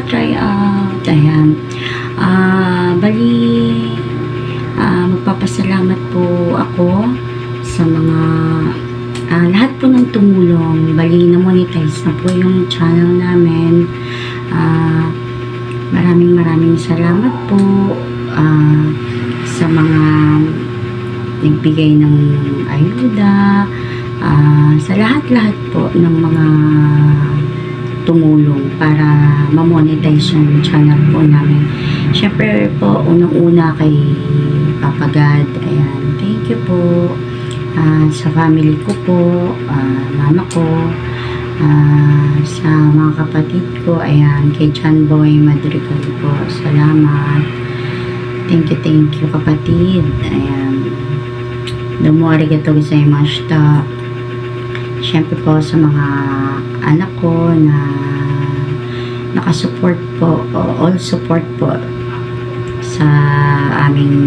nakaka-try out. Ayan. Bali, magpapasalamat po ako sa mga lahat po ng tumulong. Bali, na-monetize na po yung channel namin. Maraming salamat po sa mga nagbigay ng ayuda, sa lahat-lahat po ng mga tumulong para ma-monetize yung channel po namin. Syempre po, unang-una kay Papa God, ayan, thank you po. Sa family ko po, mama ko, sa mga kapatid ko, ayan, kay John Boy Madrigal po, salamat. Thank you kapatid, ayan. Domo arigatou gozaimashita. Syempre po sa mga anak ko na nakasupport po, all support po sa aming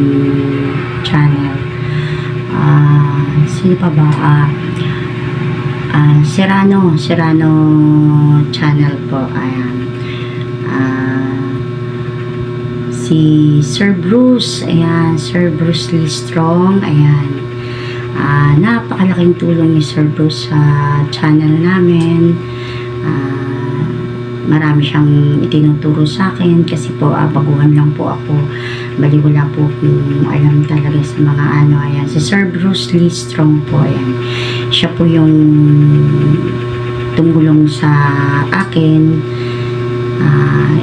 channel. Sino pa ba? Serrano channel po, ayan. Si Sir Bruce, ayan, Sir Bruce Lee Strong, ayan. Napakalaking tulong ni Sir Bruce sa channel namin. Marami siyang itinuturo sa akin kasi po baguhan lang po ako. Bali wala po kung alam talaga sa mga ano. Ayan, si Sir Bruce Lee Strong po, ayan. Siya po yung tumulong sa akin.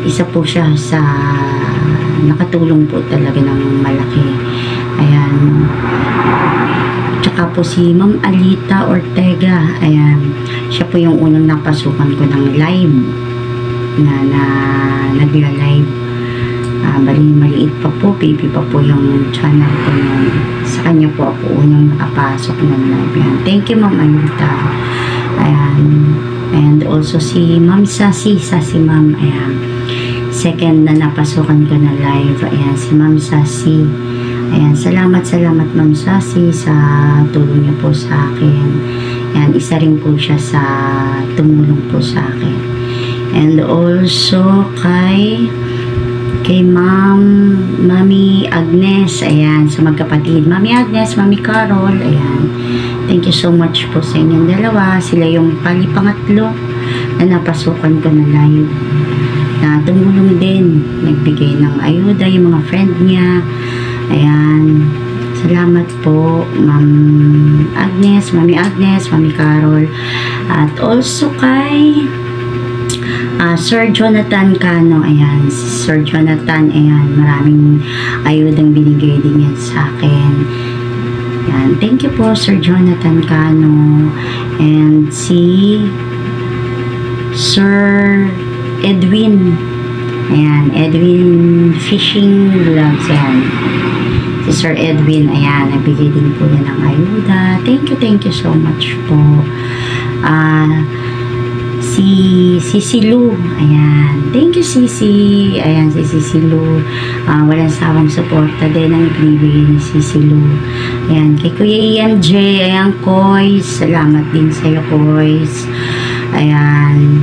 Isa po siya sa nakatulong po talaga ng malaki. Ayan. Tsaka po si Ma'am Alita Ortega, ayan, siya po yung unang napasukan ko ng live na nagla-live. Bali maliit pa po, baby pa po yung channel ko nun. Sa kanya po ako unang nakapasok ng live. Ayan. Thank you Ma'am Alita. Ayan. And also si Ma'am Sassy Ma'am, ayan, second na napasukan ko na live. Ayan, si Ma'am Sassy. Ayan, salamat Ma'am Sassy sa tulong niyo po sa akin. Ayan, isa rin po siya sa tumulong po sa akin. And also kay Mami Agnes, ayan, sa magkapatid. Mami Agnes, Mami Carol, ayan. Thank you so much po sa inyong dalawa. Sila yung pangatlo na napasukan ko na live. Na tumulong din, nagbigay ng ayuda, yung mga friend niya. Ayan, salamat po Ma'am Agnes, Mami Agnes, Mami Carol. At also kay Sir Jonathan Cano, ayan, Sir Jonathan, ayan, maraming ayudang binigay din yan sa akin. Ayan, thank you po Sir Jonathan Cano. And si Sir Edwin, ayan, Edwin Fishing Vlogs, ayan. Si Sir Edwin, ayan, nabigay din po yan ng ayuda. Thank you so much po. Si Sisi Lu, ayan, thank you Sisi, ayan, si Sisi Lu, walang sawang suporta din ang ibinibigay ni Sisi Lu. Ayan, kay Kuya Ian J, ayan, Koys, salamat din sa'yo, Koys. Ayan,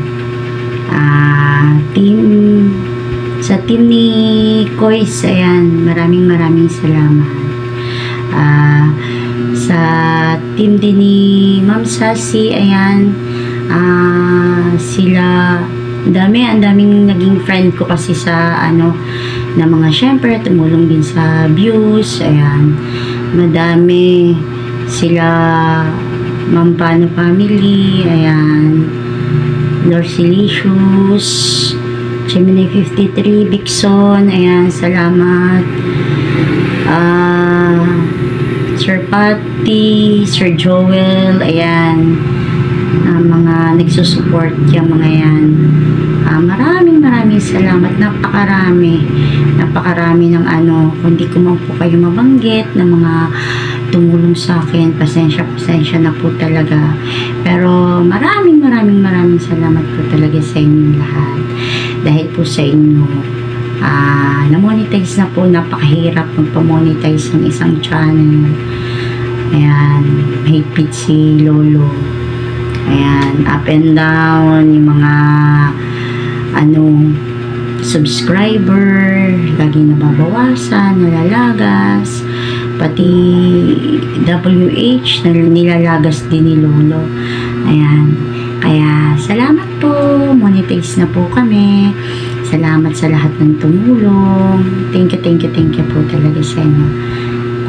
sa team ni Koys, ayan, maraming salamat. Sa team din ni Ma'am Sassy, ayan, sila, ang daming naging friend ko kasi sa ano, na mga syempre tumulong din sa views, ayan, madami sila. Ma'am Pano family, ayan, Lorsilicious, Gemini 53, Bixon, ayan, salamat. Sir Patty, Sir Joel, ayan, mga nagsusupport yung mga yan. Maraming salamat. Napakarami ng ano, kung di ko man po kayo mabanggit na mga tumulong sa akin, pasensya na po talaga. Pero maraming salamat po talaga sa inyong lahat. Dahil po sa inyo, na-monetize na po. Napakahirap magpa-monetize ng isang channel. Ayan, higpit si Lolo. Ayan, up and down, yung mga ano, subscriber, lagi nababawasan, nalalagas, pati WH na nilalagas din ni Lolo. Ayan. Kaya salamat po, monetize na po kami. Salamat sa lahat ng tumulong. Thank you po talaga sa inyo.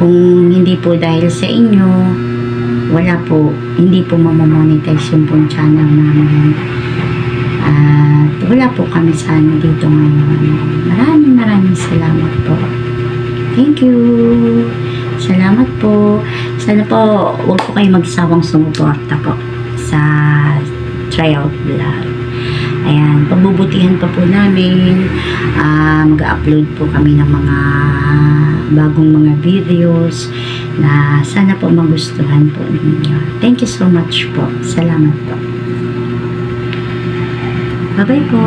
Kung hindi po dahil sa inyo, wala po, hindi po mamamonetize yung pong channel namin. At wala po kami sana dito ngayon. Maraming salamat po. Thank you. Salamat po. Sana po, huwag po kayo magsawang sumuporta po sa tryout vlog. Ayan, pagbubutihan pa po namin. Mag-upload po kami ng mga bagong mga videos na sana po magustuhan po ninyo. Thank you so much po. Salamat po. Bye-bye po.